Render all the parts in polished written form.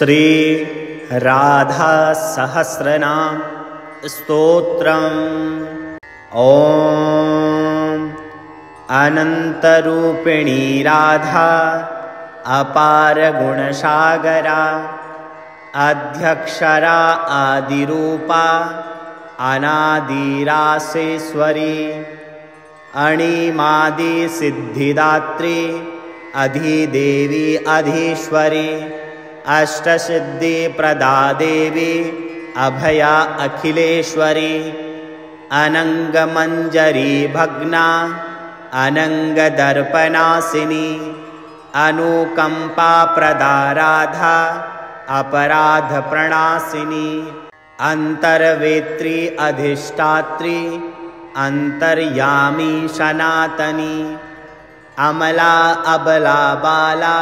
श्री राधा सहस्रनाम स्तोत्रम्। ॐ अनन्तरूपिणी राधा अपार गुणसागरा अध्यक्षरा आदिरूपा अनादिरासेश्वरी अणिमादि सिद्धिदात्री अधिदेवी अधीश्वरी अष्टसिद्धि प्रदा देवी अभया अखिलेश्वरी अनंगमंजरी भग्ना अनंगदर्पनाशिनी अनुकंपा प्रदा राधा अपराध प्रणाशिनी अंतर्वेत्री अधिष्ठात्री अंतर्यामी सनातनी अमला अबला बाला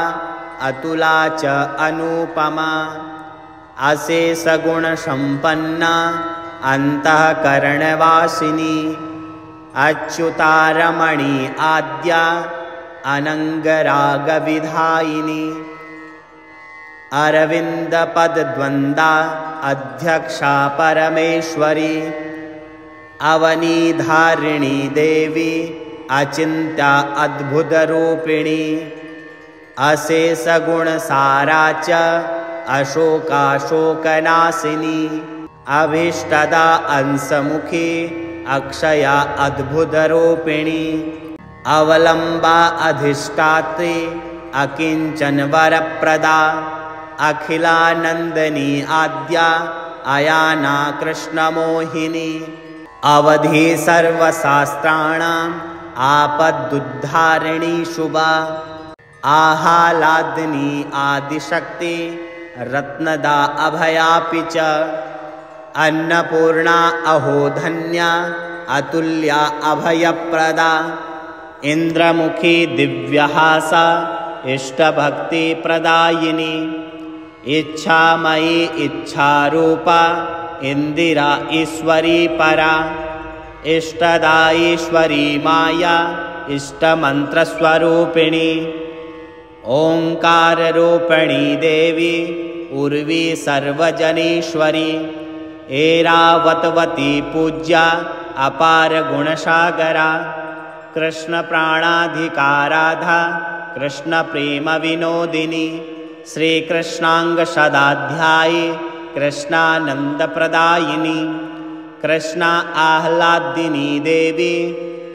अतुला च अनुपमा अशेष गुण संपन्ना अंतःकरणवासिनी अच्युतारमणी आद्या अनंगरागविधायिनी अरविंदपद्वंदा अध्यक्षा परमेश्वरी अवनीधारिणी देवी अचिंत्या अद्भुतरूपिणी अशेष गुणसारा च अशोकाशोकनाशिनी अभीष्टदा अंशमुखी अक्षया अद्भुतरूपिणी अवलंबा अधिष्ठात्री अकिंचन वरप्रदा अखिलानंदनी आद्या अयाना कृष्णमोहिनी अवधि सर्वशास्त्राणाम् आपदुद्धारिणी शुभा आहालादिनी आदिशक्ति रत्नदा अभयापि च अन्नपूर्णा अहोधन्या अतुल्या अभयप्रदा इंद्रमुखी दिव्यहासा इष्टभक्ति प्रदायिनी इच्छामयी इच्छारूपा इंदिरा ईश्वरी परा इष्टदाईश्वरी माया इष्टमंत्रस्वरूपिणी ओंकार रूपिणी देवी उर्वी सर्वजनीश्वरी ऐरावतवती पूज्या अपार गुणसागरा कृष्ण प्राणाधिकाराधा कृष्ण प्रेम विनोदिनी श्री कृष्णांग सदाध्यायी कृष्णानंद प्रदायिनी कृष्णा आह्लादिनी देवी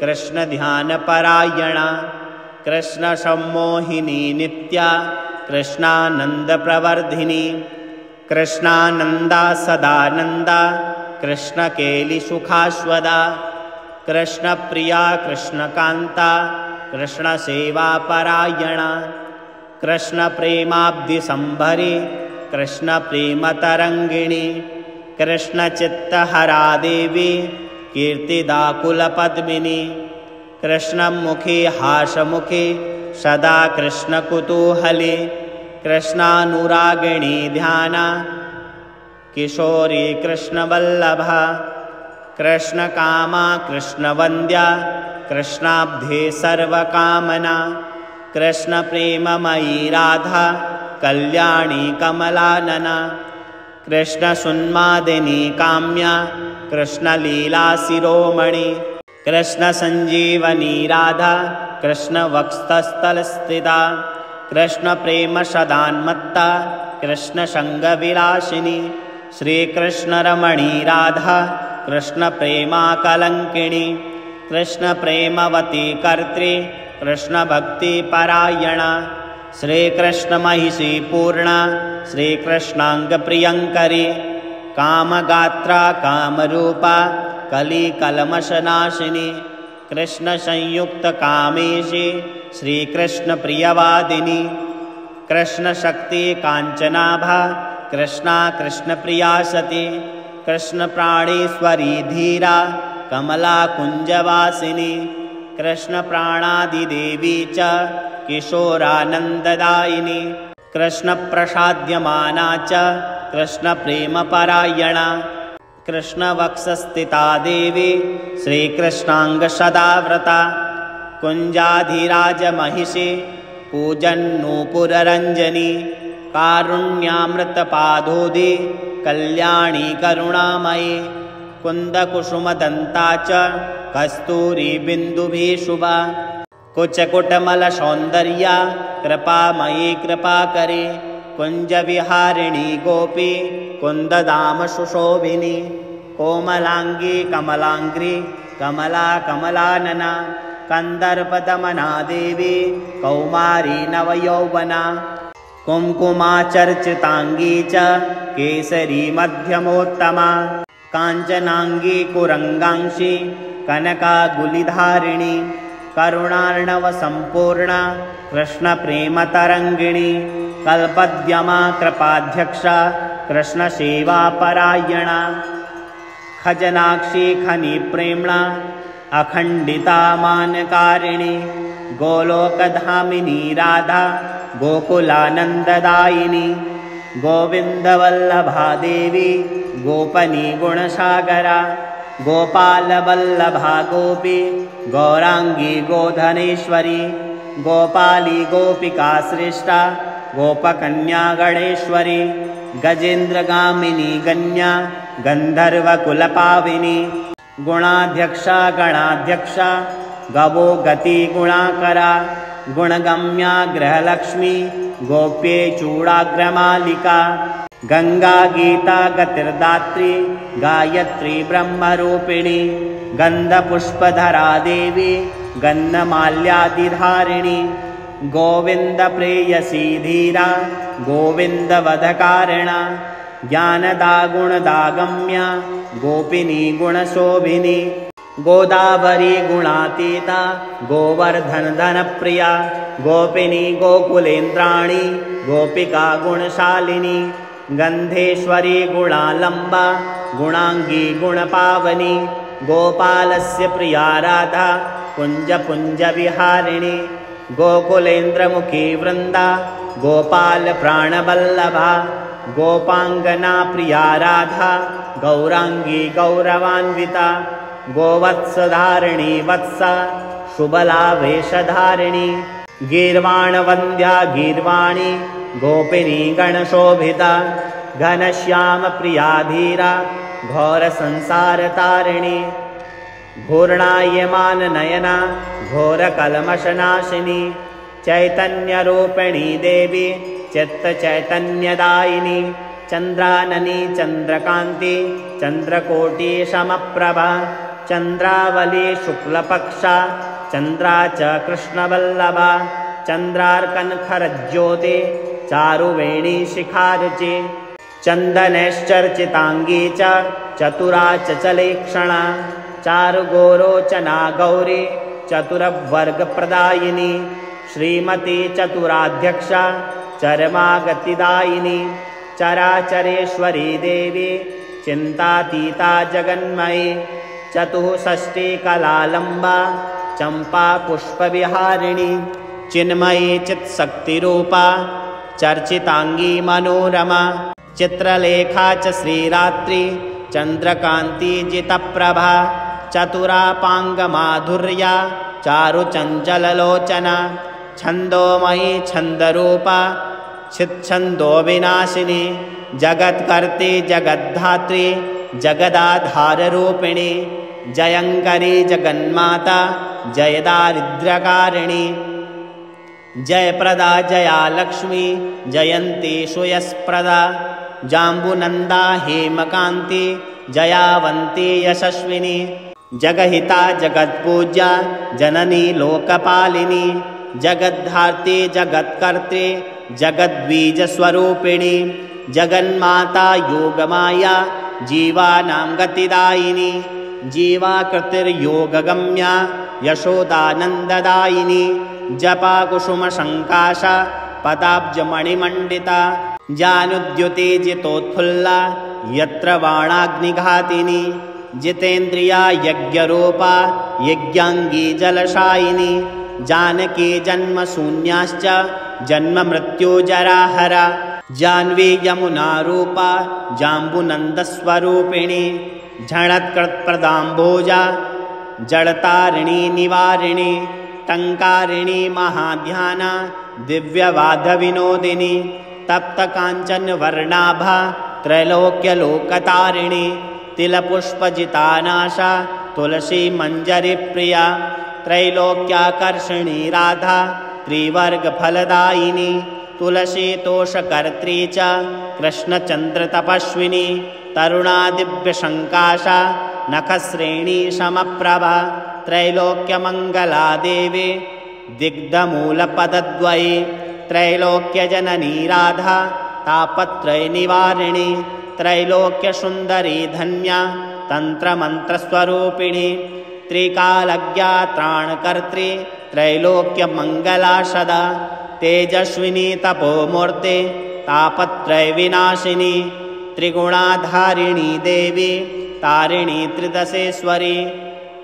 कृष्ण ध्यान परायणा कृष्ण सम्मोहिनी नित्या कृष्णानंद प्रवर्धिनी कृष्णानंदा सदानंदा कृष्ण केली सुखास्वदा कृष्ण प्रिया कृष्ण कांता कृष्ण सेवा परायणा कृष्ण प्रेमाब्धि संभरी कृष्ण प्रेम तरंगिणी कृष्ण चित्तहरा देवी कीर्तिदा कुलपद्मिनी कृष्ण मुखी हासमुखी सदा कृष्ण कुतूहली कृष्णानुरागिणी ध्याना किशोरी कृष्ण वल्लभा कृष्ण कामा कृष्ण वंद्या कृष्णाब्धे सर्वकामना कृष्ण प्रेममयी राधा कल्याणी कमलानना कृष्ण सुन्मादिनी काम्या कृष्ण लीला शिरोमणि कृष्ण संजीवनी राधा कृष्ण वक्षस्थल स्थिता कृष्ण प्रेम सदान्मत्ता कृष्ण संग विलासिनी श्री कृष्ण रमणी राधा कृष्ण प्रेमा कलंकिणी कृष्ण प्रेमवती कर्त्री कृष्ण भक्ति परायणा श्री कृष्ण महिषी पूर्णा श्री कृष्णांग प्रियंकरी कामगात्रा कामरूपा कली कलमशनाशिनी कृष्ण संयुक्त कामेशी श्री कृष्ण प्रियवादिनी कृष्ण शक्ति कांचनाभा कृष्णा कृष्ण प्रिया सती कृष्ण प्राणेश्वरी धीरा कमला कुंजवासिनी कृष्ण प्राणादिदेवी च किशोरानंददायिनी कृष्ण प्रसाद्यमाना च कृष्ण प्रेम परायणा कृष्ण वक्षस्थिता देवी श्री कृष्णांग सदाव्रता कुंजाधिराज महिषी पूजन्नूपुररंजनी कारुण्यामृतपादोदे कल्याणी करुणामयी कुन्दकुसुमदन्ता च कस्तूरी बिन्दुभिः शुभा कुचकुटमलसौन्दर्या कृपामयी कृपाकरी कुञ्जविहारिणी गोपी कुन्दधाम सुशोभिनी कोमलांगी कमलांग्री कमला कमलानना कंदर्पदमना देवी कौमारी नवयौवना कुङ्कुमाचर्चितांगी च केसरी मध्यमोत्तमा काञ्चनांगी कुरंगांशी कनकागुलिधारिणी करुणार्णव संपूर्णा कृष्णप्रेमतरङ्गिणी कल्पद्यमा कृपाध्यक्षा कृष्णसेवापरायणा खजनाक्षी खनिप्रेम्णा अखण्डिता मानकारिणी गोलोकधामिनी राधा गोकुलानन्ददायिनी गोविन्दवल्लभा देवी गोपनी गुणसागरा गोपालवल्लभा गोपी गौरांगी गोधनेश्वरी गोपाली गोपिका श्रेष्ठा गोपकन्या गणेश्वरी गजेन्द्रगामिनी गण्या गन्धर्वकुलपाविनी गुणाध्यक्षा गणाध्यक्षा गवो गति गुणाकरा गुणगम्या गृहलक्ष्मी गोप्ये चूडाग्रमालिका गंगा गीता गतिर्दात्री गायत्री ब्रह्मरूपिणी गंधपुष्पधरा देवी गन्धमाल्यादिधारिणी गोविंद प्रेयसी धीरा गोविंद वधकारिणा ज्ञानदा गुणदागम्या गोपिनी गुणशोभिनी गोदावरी गुणातीता गोवर्धन धनप्रिया गोपिनी गोकुलेन्द्राणी गोपिका गुणशालिनी गंधेश्वरी गुणालंबा गुणांगी गुणपावनी गोपालस्य प्रिया राधा कुंज पुंज विहारिणी गोकुलेन्द्रमुखी वृंदा गोपाल प्राणवल्लभा गोपांगना प्रिया राधा गौरांगी गौरवान्विता गोवत्सधारिणी वत्सा शुबला वेशधारिणी गीर्वाणवन्द्या गीर्वाणी गोपिनी गणशोभिता घनश्याम प्रिया धीरा घोर संसार तारिणी घूर्णायमान नयना घोर कलमशनाशिनी चैतन्यरूपिणी देवी चित्त चैतन्यदायिनी चंद्राननी चंद्रकांति चंद्रकोटि समप्रभा चंद्रावली शुक्लपक्षा चंद्रा च कृष्णवल्लभा चंद्रार्कनखरज्योति चारुवेणी शिखारुचि चंदनैश्चर्चितांगी च चतुरा चलेक्षणा चारुगोरोचना गौरी चतुरवर्गप्रदायिनी श्रीमती चतुराध्यक्षा चरमागतिदायिनी चराचरेश्वरी देवी चिंतातीता जगन्मयी चतुःषष्ठी कलालंबा चंपा पुष्पविहारिणी चिन्मयी चित्शक्तिरूपा चर्चितांगी मनोरमा चित्रलेखा च श्रीरात्रि चंद्रकांति जितप्रभा चतुरापांगमाधुर्या चारुचंचललोचना छंदोमयी छंदरूपा छिच्छंदो विनाशिनी जगत्कर्त्री जगद्धात्री जगदाधाररूपिणी जयंकरी जगन्माता जयदारिद्र्यकारिणी जयप्रदा जया लक्ष्मी जयंती सुयस्प्रदा जाम्बुनंदा हेमकांति जयावंती यशस्विनी जगहिता जगत्पूज्या जननी लोकपालिनी जगद्धात्री जगत्कर्त्री जगद्बीजस्वरूपिणी जगन्माता योगमाया जीवानां गतिदायिनी जीवाकृतिर्योगगम्या यशोदानन्ददायिनी जपा कुसुमशङ्काशा पदाब्जमणिमण्डिता जानुद्युतिजितोत्फुल्ला यत्र वाणाग्निघातिनी जितेन्द्रिया यज्ञरूपा यज्ञाङ्गी जलशायिनी जानकी जन्मशून्याश्च जन्ममृत्युजराहरा जाह्नवी यमुना रूपा जाम्बुनन्दस्वरूपिणी झणत्कृत्प्रदाम्भोजा जडतारिणी निवारिणी टङ्कारिणी महाध्याना दिव्यवादविनोदिनी तप्तकाञ्चनवर्णाभा त्रैलोक्यलोकतारिणी तिलपुष्पजितानाशा तुलसी मञ्जरीप्रिया त्रैलोक्याकर्षिणी राधा त्रिवर्गफलदायिनी तुलसी तोषकर्त्री च कृष्णचन्द्रतपस्विनी तरुणा दिव्यशङ्काशा नखश्रेणी समप्रभा त्रैलोक्यमङ्गला देवी दिग्धमूलपदद्वयी त्रैलोक्यजननी राधा तापत्रयनिवारिणी त्रैलोक्यसुन्दरी धन्या तन्त्रमन्त्रस्वरूपिणी त्रिकालज्ञा त्राणकर्त्री त्रैलोक्यमङ्गला सदा तेजस्विनी तपोमूर्ते तापत्रयविनाशिनी त्रिगुणाधारिणी देवी तारिणी त्रिदशेश्वरी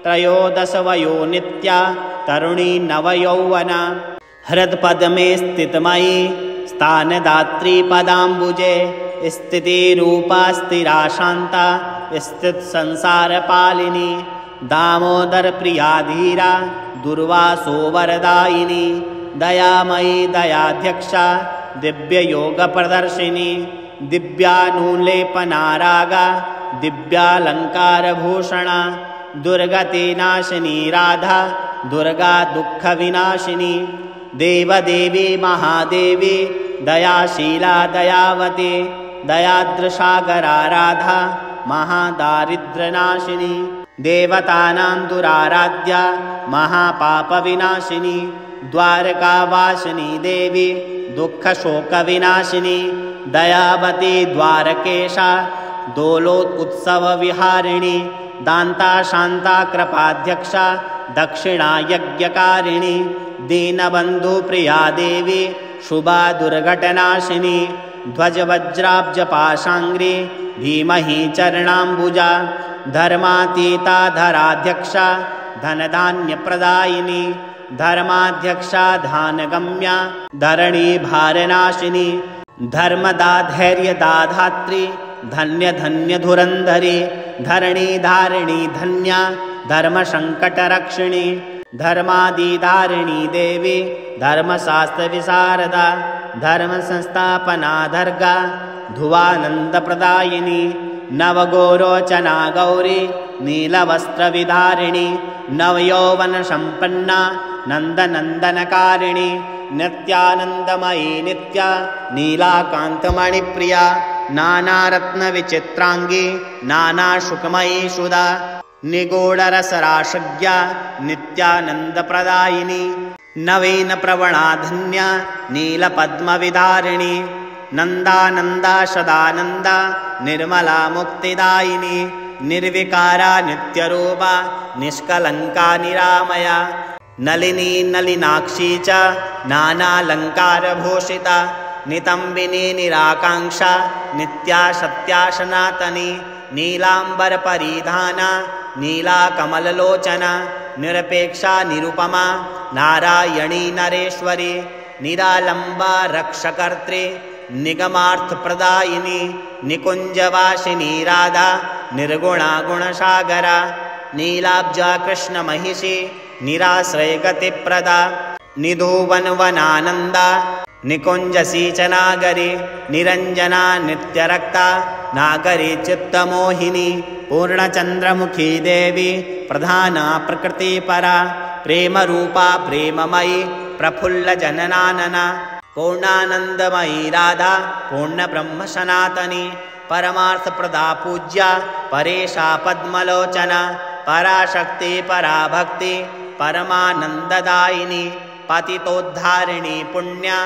त्रयोदशवयो नित्या तरुणी नवयौवना हृत्पद्मे स्थितमयी स्थानदात्री पदाम्बुजे स्थितिरूपा स्थिरा शान्ता स्थितसंसारपालिनी दामोदरप्रिया धीरा दुर्वासो वरदायिनी दयामयी दयाध्यक्षा दिव्ययोगप्रदर्शिनी दिव्यानुलेपनारागा दिव्यालङ्कारभूषणा दुर्गतिनाशिनी राधा दुर्गा दुःखविनाशिनी देवदेवी महादेवी दयाशीला दयावती दयाद्रसागरा राधा महादारिद्र्यनाशिनी देवतानां दुराराध्या महापापविनाशिनी द्वारकावासिनी देवी दुःखशोकविनाशिनी दयावती द्वारकेशा दोलोत्सवविहारिणी दान्ता शान्ता कृपाध्यक्षा दक्षिणा यज्ञकारिणी दीनबन्धुप्रिया देवी शुभा दुर्घटनाशिनी ध्वजवज्राब्जपाशाङ्गी धीमहि चरणाम्बुजा धर्मातीता धराध्यक्षा धनधान्यप्रदायिनी धर्माध्यक्षा धानगम्या धरणी भारनाशिनी धर्मदा धैर्यदाधात्री धन्य धन्य धुरन्धरी धरणी धारिणी धन्या धर्मसङ्कटरक्षिणी धर्मादिधारिणी देवी धर्मशास्त्रविशारदा धर्मसंस्थापनाधर्गा धुवानन्दप्रदायिनी नवगोरोचना गौरी नीलवस्त्रविधारिणी नवयौवनसम्पन्ना नन्दनन्दनकारिणी नित्यानन्दमयी नित्या नीलाकान्तमणिप्रिया नानारत्नविचित्राङ्गी नानाशुकमयी सुधा निगूढरसराशज्ञा नित्यानन्दप्रदायिनी नवीनप्रवणा धन्या नीलपद्मविधारिणी नन्दानन्दा सदानन्दा निर्मला मुक्तिदायिनी निर्विकारा नित्यरूपा निष्कलङ्का निरामया नलिनी नलिनाक्षी च नानालङ्कारभूषिता नितम्बिनी निराकाङ्क्षा नित्या सत्या सनातनी नीलाम्बरपरिधाना नीलाकमललोचना निरपेक्षा निरुपमा नारायणी नरेश्वरी निरालम्बा रक्षकर्त्री निगमार्थप्रदायिनी निकुञ्जवासिनी राधा निर्गुणा गुणसागरा नीलाब्जा कृष्णमहिषी निराश्रयगतिप्रदा निधूवनवनानन्दा निकुञ्जसीचनागरी निरञ्जना नित्यरक्ता नागरी चित्तमोहिनी पूर्णचन्द्रमुखी देवी प्रधाना प्रकृतिपरा प्रेमरूपा प्रेममयी प्रफुल्लजननानना पूर्णानन्दमयी राधा पूर्णब्रह्मसनातनी परमार्थप्रदा पूज्या परेशा पद्मलोचना पराशक्ति पराभक्ति परमानन्ददायिनी पतितोद्धारिणी पुण्या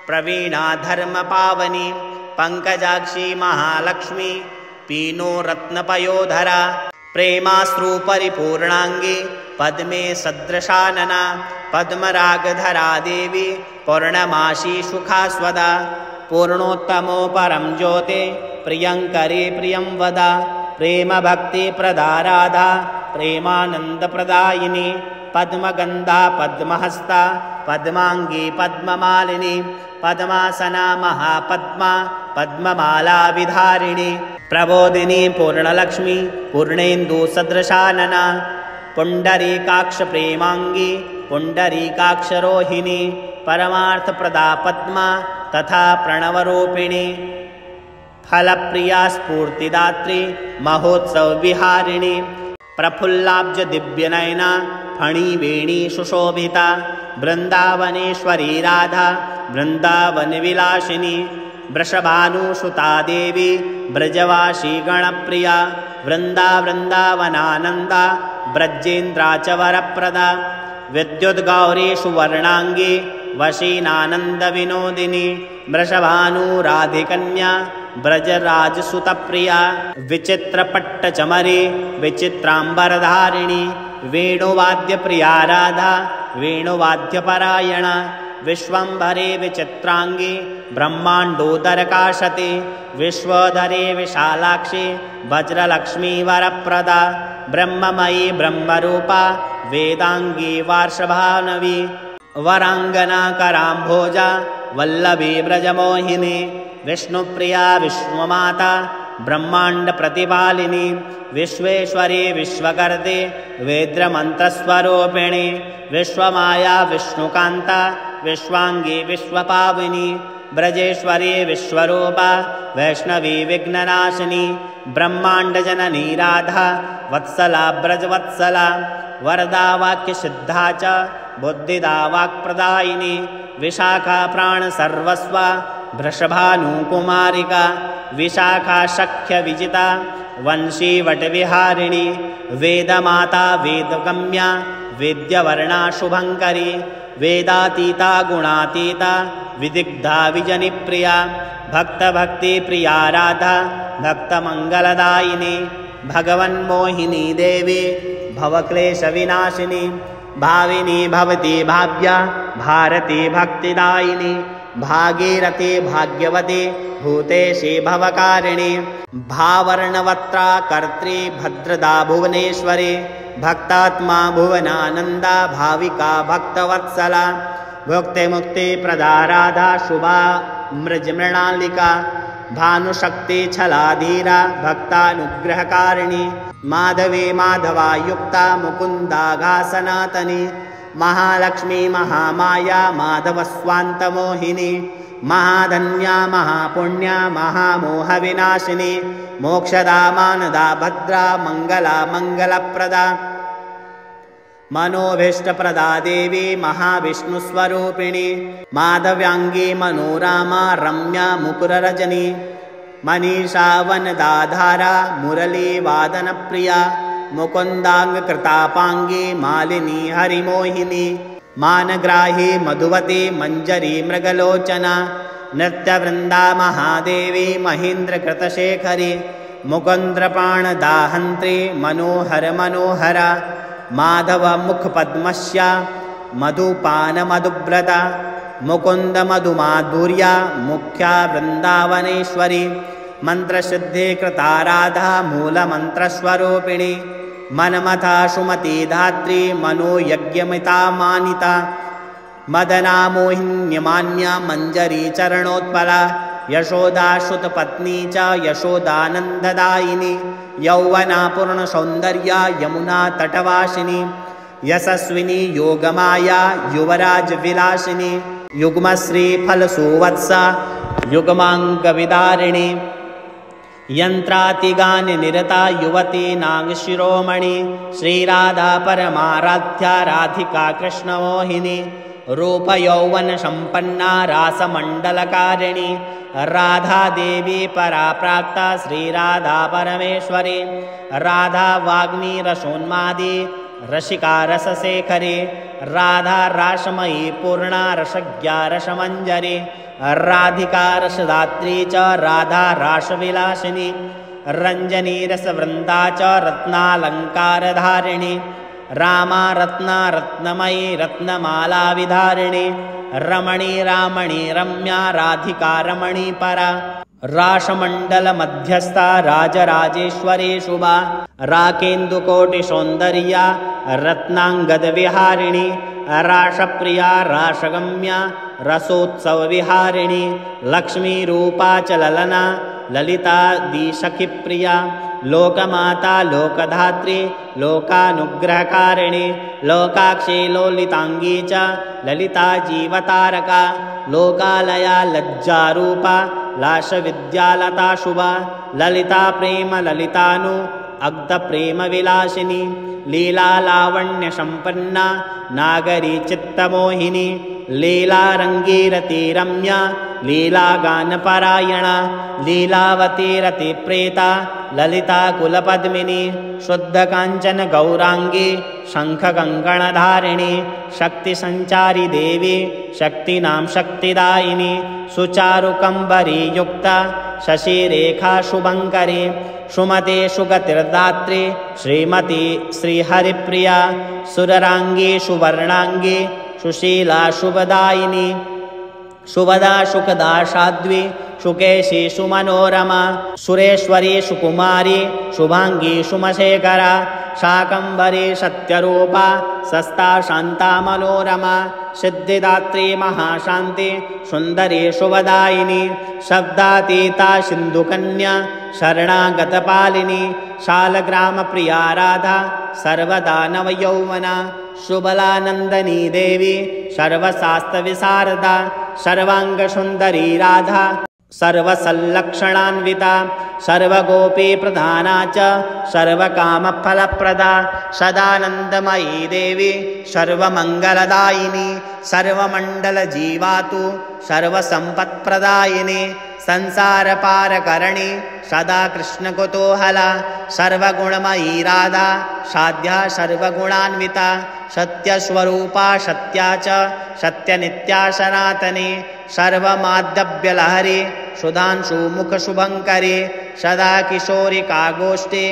प्रवीणा धर्मपावनी पंकजाक्षी महालक्ष्मी पीनो रत्नपयोधरा प्रेमाश्रुपरिपूर्णाङ्गी पद्मे सदृशानना पद्मरागधरा देवी पौर्णमासी सुखास्वदा पूर्णोत्तमो परं ज्योते प्रियङ्करी प्रियं वदा प्रेमभक्तिप्रदा राधा प्रेमानन्दप्रदायिनी पद्मगन्धा पद्महस्ता पद्माङ्गी पद्ममालिनी पद्मासना महापद्मा पद्ममाला विधारिणी प्रबोधिनी पूर्णलक्ष्मी पूर्णेन्दुसदृशानना पुण्डरीकाक्ष प्रेमाङ्गी पुण्डरीकाक्षरोहिणी परमार्थप्रदा पद्मा तथा प्रणवरूपिणी फलप्रिया स्फूर्तिदात्री महोत्सवविहारिणी प्रफुल्लाब्ज दिव्यनयना फणिवेणी सुशोभिता वृन्दावनेश्वरी राधा वृन्दावनविलासिनी वृषभानुसुता देवी ब्रजवासी गणप्रिया वृन्दावनानन्दा ब्रजेन्द्रा च वरप्रदा विद्युद्गौरी सुवर्णाङ्गी वशीनानन्दविनोदिनी वृषभानुराधिकन्या ब्रजराजसुतप्रिया विचित्रपट्टचमरी विचित्राम्बरधारिणी वेणुवाद्यप्रिया राधा वेणुवाद्यपरायणा विश्वम्भरे विचित्राङ्गी ब्रह्माण्डोदरकाशति विश्वोदरे विशालाक्षी वज्रलक्ष्मी वरप्रदा ब्रह्ममयी ब्रह्मरूपा वेदाङ्गी वार्षभानवी वराङ्गना कराम्भोजा वल्लभी ब्रजमोहिनी विष्णुप्रिया विश्वमाता ब्रह्माण्डप्रतिपालिनी विश्वेश्वरी विश्वकर्ते वेद्यमन्त्रस्वरूपिणी विश्वमाया विष्णुकान्ता विश्वाङ्गी विश्वपाविनी ब्रजेश्वरी विश्वरूपा वैष्णवी विघ्ननाशिनी ब्रह्माण्डजननी राधा वत्सला ब्रजवत्सला वरदा वाक्यसिद्धा च बुद्धिदा वाक्प्रदायिनी विशाखा प्राणसर्वस्वा वृषभानुकुमारिका विशाखा सख्यविजिता वंशीवटविहारिणी वेदमाता वेदगम्या वेद्यवर्णा शुभङ्करी वेदातीता गुणातीता विदिग्धा विजनिप्रिया भक्तभक्तिप्रिया राधा भक्तमङ्गलदायिनी भगवन्मोहिनी देवी भवक्लेशविनाशिनी भाविनी भवती भाव्या भारती भक्तिदायिनी भागीरथी भाग्यवती भूतेशी भवकारिणी भावर्णवत्रा कर्त्री भद्रदा भुवनेश्वरी भक्तात्मा भुवनानन्दा भाविका भक्तवत्सला भुक्तिमुक्तिप्रदा राधा शुभा मृजमृणालिका भानुशक्ति छलाधीरा भक्तानुग्रहकारिणी माधवी माधवायुक्ता मुकुन्दाघा सनातनी महालक्ष्मी महामाया माधवस्वान्तमोहिनी महाधन्या महापुण्या महामोहविनाशिनी मोक्षदा मानदा भद्रा मङ्गला मङ्गलप्रदा मनोभीष्टप्रदा देवी महाविष्णुस्वरूपिणी माधव्याङ्गी मनोरामा रम्या मुकुररजनी मनीषा वनदाधारा मुरलीवादनप्रिया मुकुन्दाङ्गकृतापाङ्गी मालिनी हरिमोहिनी मानग्राही मधुवती मञ्जरी मृगलोचना नृत्यवृन्दा महादेवी महेन्द्रकृतशेखरी मुकुन्द्रपाणदाहन्त्री मनोहर मनोहरा माधवमुखपद्मस्या मधुपानमधुव्रता मुकुन्दमधुमाधुर्या मुख्या वृन्दावनेश्वरी मन्त्रसिद्धिकृता राधा मूलमन्त्रस्वरूपिणी मनमथा सुमती धात्री मनोयज्ञमिता मानिता मदना मोहिन्यमान्या मञ्जरी चरणोत्पला यशोदा श्रुतपत्नी च यशोदानन्ददायिनी यौवना पूर्णसौन्दर्या यमुना तटवासिनी यशस्विनी योगमाया युवराजविलासिनी युग्मश्री फलसुवत्सा युग्माङ्गविदारिणी यन्त्रातिगाननिरता युवती नागशिरोमणि श्रीराधा परमाराध्या राधिका कृष्णमोहिनी रूपयौवनसम्पन्ना रासमण्डलकारिणी राधा देवी पराप्राक्ता श्रीराधा परमेश्वरी राधा वाग्मी रसोन्मादी रसिका रसशेखरी राधा रासमयी पूर्णा रसज्ञा रसमञ्जरी राधिका रसदात्री च राधा रासविलासिनी रञ्जनी रसवृन्दा च रत्नालङ्कारधारिणी रामा रत्ना रत्नमयी रत्नमाला विधारिणी रमणी रामणी रम्या राधिका रमणी परा रासमण्डल मध्यस्था राजराजेश्वरी शुभा राकेन्दुकोटिसौन्दर्या रत्नाङ्गदविहारिणी रासप्रिया रासगम्या रसोत्सवविहारिणी लक्ष्मीरूपा च ललना ललितादिसखिप्रिया लोकमाता लोकधात्री लोकानुग्रहकारिणी लोकाक्षी लोलिताङ्गी च ललिता जीवतारका लोकालया लज्जारूपा लाशविद्यालता शुभा ललिता प्रेम ललितानु अग्धप्रेम विलासिनी लीला लावण्य संपन्ना नागरी चित्तमोहिनी लीला रंगीरती रम्या लीला गानपरायणा लीलावती रति प्रेता ललिता कुलपद्मिनी शुद्ध कांचन गौरांगी शंख कंकणधारिणी शक्ति संचारी देवी शक्तिनां शक्तिदायिनी सुचारुकंबरी युक्ता शशिरेखा शुभंकरी सुमते सुगतिर्दात्री श्रीमती श्रीहरिप्रिया सुररांगी सुवर्णांगी सुशीला शुभदायिनी शुभदा सुखदा साध्वी सुकेशी सुमनोरमा सुरेश्वरी सुकुमारी शुभांगी सुमशेखरा शाकंभरी सत्यरूपा सस्ता शांता मनोरमा सिद्धिदात्री महाशांति सुंदरी शुभदायिनी शब्दातीता सिंधुकन्या शरणागतपालिनी शालग्राम प्रिया राधा सर्वदानव यौवना शुभलानंदनी देवी सर्वशास्त्र विशारदा सर्वांग सुंदरी राधा सर्वसल्लक्षणान्विता सर्वगोपी प्रधाना च सर्वकामफलप्रदा सदानंदमयी देवी सर्वमंगलदायिनी सर्वमंडलजीवातु सर्वसंपत्प्रदायिनी संसारपारकरणी सदा कृष्णकुतूहला सर्वगुणमयी राधा साध्या सर्वगुणान्विता सत्यस्वरूपा सत्या च सत्यनित्या सनातनी सर्वमाधव्यलहरी सुधांशु मुखशुभंकरी सदा किशोरी कागोष्ठी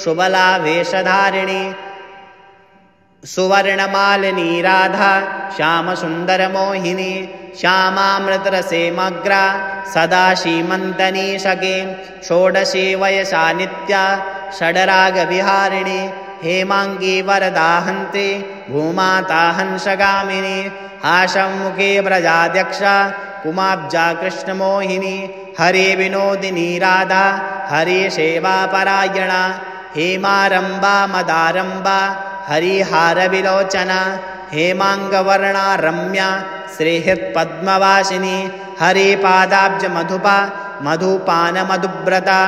शुभला वेशधारिणी सुवर्णमालिनी राधा श्याम सुंदर मोहिनी श्यामामृतरसे मग्रा सदा सीमंतनी सखे षोडशी वयसा नित्या षडराग विहारिणी हेमांगी वरदाहंत्री भूमाता हंसगामिनी आशमुखे व्रजाध्यक्षा कुमाब्जा कृष्णमोहिनी हरे विनोदिनी राधा हरे सेवा परायणा हेमारंबा मदारंबा हरिहार विलोचना हेमांगवर्णा रम्या श्रीहृत्पद्मवासिनी हरिपादाब्ज मधुपा मधुपान मधुव्रता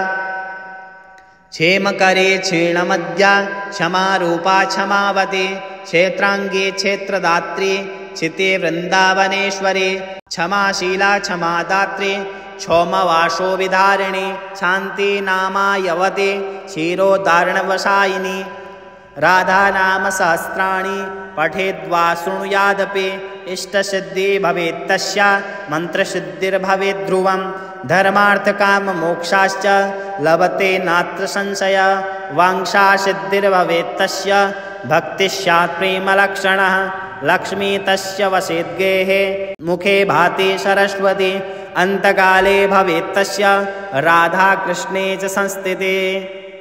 क्षेमकरे क्षीणमद्या क्षमारूपा क्षमावती क्षेत्रांगी क्षेत्रदात्री चिते वृंदावनेश्वरी क्षमाशीला क्षमादात्री क्षौमवासो विधारिणी शांति नामायवती क्षीरोदारणवसायिनी राधा नाम सहस्राणि पठेद्वा शृणुयादपि इष्टसिद्धि भवेत् तस्या मंत्रसिद्धिर्भवेत् ध्रुवं धर्मार्थकाममोक्षाश्च लभते नात्र संशय वाञ्छा सिद्धिर्भवेत् तस्य भक्तिः स्यात् प्रेमलक्षणः लक्ष्मी तस्य वसेत् गेहे मुखे भाति सरस्वती अन्तकाले भवेत् तस्य राधा कृष्णे च संस्थितिः।